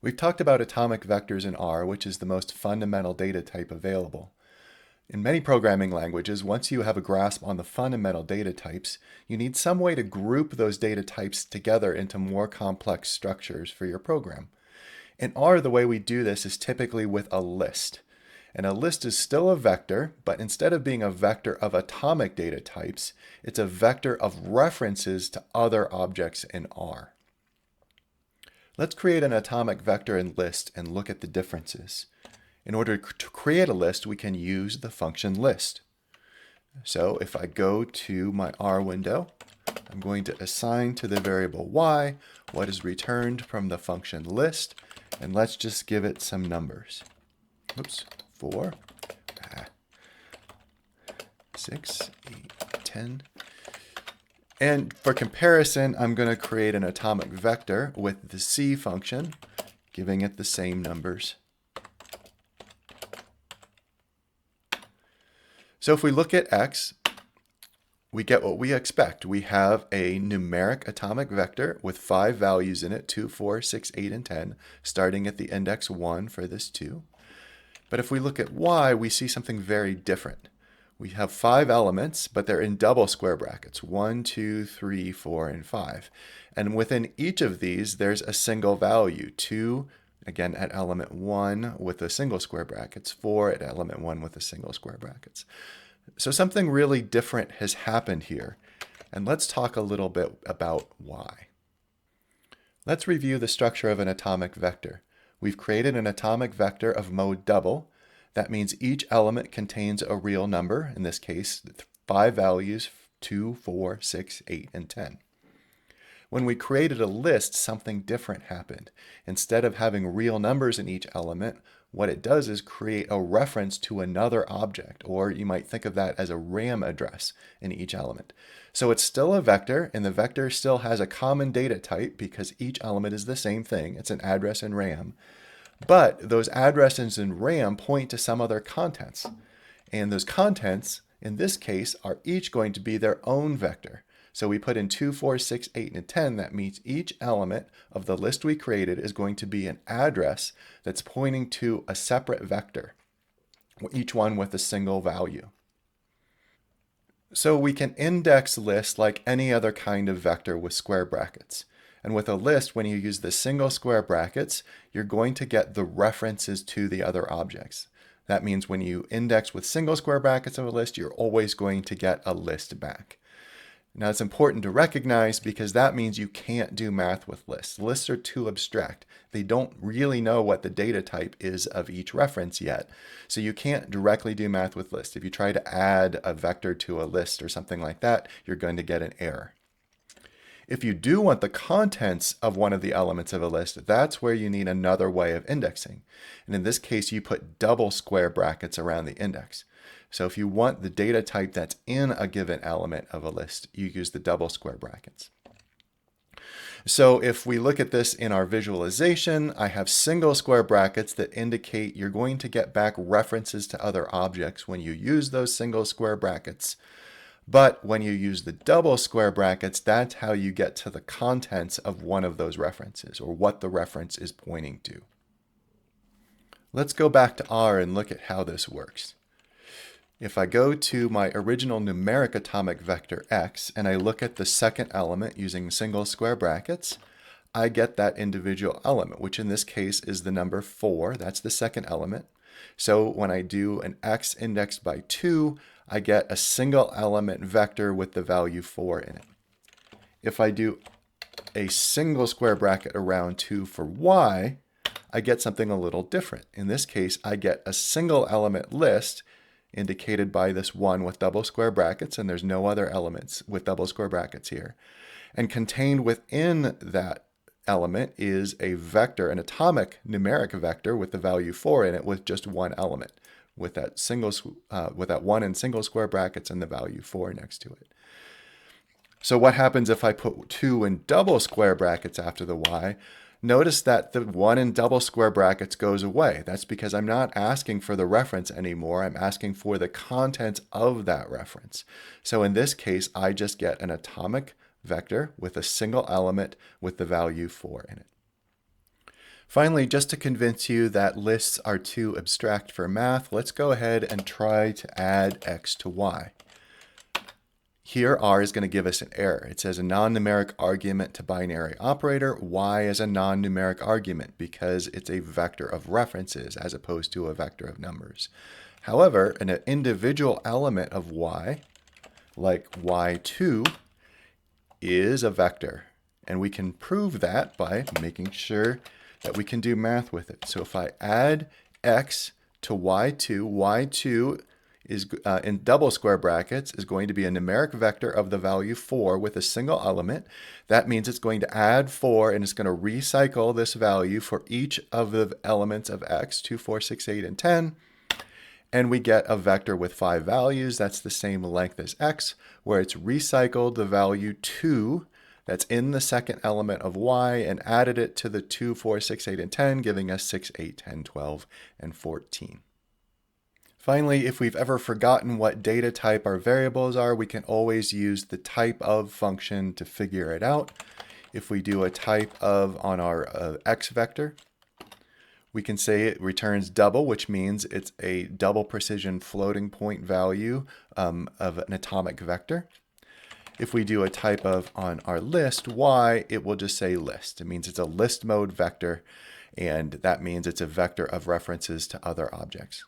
We've talked about atomic vectors in R, which is the most fundamental data type available. In many programming languages, once you have a grasp on the fundamental data types, you need some way to group those data types together into more complex structures for your program. In R, the way we do this is typically with a list. And a list is still a vector, but instead of being a vector of atomic data types, it's a vector of references to other objects in R. Let's create an atomic vector and list and look at the differences. In order to create a list, we can use the function list. So if I go to my R window, I'm going to assign to the variable y what is returned from the function list, and let's just give it some numbers. Oops, 4, 6, 8, 10. And for comparison, I'm going to create an atomic vector with the C function, giving it the same numbers. So if we look at x, we get what we expect. We have a numeric atomic vector with 5 values in it, 2, 4, 6, 8, and 10, starting at the index 1 for this 2. But if we look at y, we see something very different. We have 5 elements, but they're in double square brackets, 1, 2, 3, 4, and 5. And within each of these, there's a single value, 2, again, at element 1 with a single square brackets, 4 at element 1 with a single square brackets. So something really different has happened here. And let's talk a little bit about why. Let's review the structure of an atomic vector. We've created an atomic vector of mode double. That means each element contains a real number, in this case, 5 values, 2, 4, 6, 8, and 10. When we created a list, something different happened. Instead of having real numbers in each element, what it does is create a reference to another object, or you might think of that as a RAM address in each element. So it's still a vector, and the vector still has a common data type because each element is the same thing. It's an address in RAM. But those addresses in RAM point to some other contents. And those contents, in this case, are each going to be their own vector. So we put in 2, 4, 6, 8, and 10. That means each element of the list we created is going to be an address that's pointing to a separate vector, each one with a single value. So we can index lists like any other kind of vector with square brackets. And with a list, when you use the single square brackets, you're going to get the references to the other objects. That means when you index with single square brackets of a list, you're always going to get a list back. Now it's important to recognize because that means you can't do math with lists. Lists are too abstract. They don't really know what the data type is of each reference yet. So you can't directly do math with lists. If you try to add a vector to a list or something like that, you're going to get an error. If you do want the contents of one of the elements of a list, that's where you need another way of indexing. And in this case, you put double square brackets around the index. So if you want the data type that's in a given element of a list, you use the double square brackets. So if we look at this in our visualization, I have single square brackets that indicate you're going to get back references to other objects when you use those single square brackets. But when you use the double square brackets, that's how you get to the contents of one of those references, or what the reference is pointing to. Let's go back to R and look at how this works. If I go to my original numeric atomic vector x, and I look at the second element using single square brackets, I get that individual element, which in this case is the number 4. That's the second element. So when I do an x indexed by 2, I get a single element vector with the value 4 in it. If I do a single square bracket around 2 for y, I get something a little different. In this case, I get a single element list indicated by this 1 with double square brackets, and there's no other elements with double square brackets here. And contained within that element is a vector, an atomic numeric vector with the value 4 in it with just one element, with that 1 in single square brackets and the value 4 next to it. So what happens if I put 2 in double square brackets after the y? Notice that the 1 in double square brackets goes away. That's because I'm not asking for the reference anymore. I'm asking for the contents of that reference. So in this case, I just get an atomic vector with a single element with the value 4 in it. Finally, just to convince you that lists are too abstract for math, let's go ahead and try to add x to y. Here, r is going to give us an error. It says a non-numeric argument to binary operator. Y is a non-numeric argument because it's a vector of references as opposed to a vector of numbers. However, an individual element of y, like y2, is a vector. And we can prove that by making sure that we can do math with it. So if I add x to y2, y2 is in double square brackets is going to be a numeric vector of the value 4 with a single element. That means it's going to add 4 and it's going to recycle this value for each of the elements of x, 2, 4, 6, 8, and 10. And we get a vector with 5 values. That's the same length as x, where it's recycled the value 2 that's in the second element of y and added it to the 2, 4, 6, 8, and 10, giving us 6, 8, 10, 12, and 14. Finally, if we've ever forgotten what data type our variables are, we can always use the type of function to figure it out. If we do a type of on our x vector, we can say it returns double, which means it's a double precision floating point value of an atomic vector. If we do a type of on our list, y, it will just say list. It means it's a list mode vector, and that means it's a vector of references to other objects.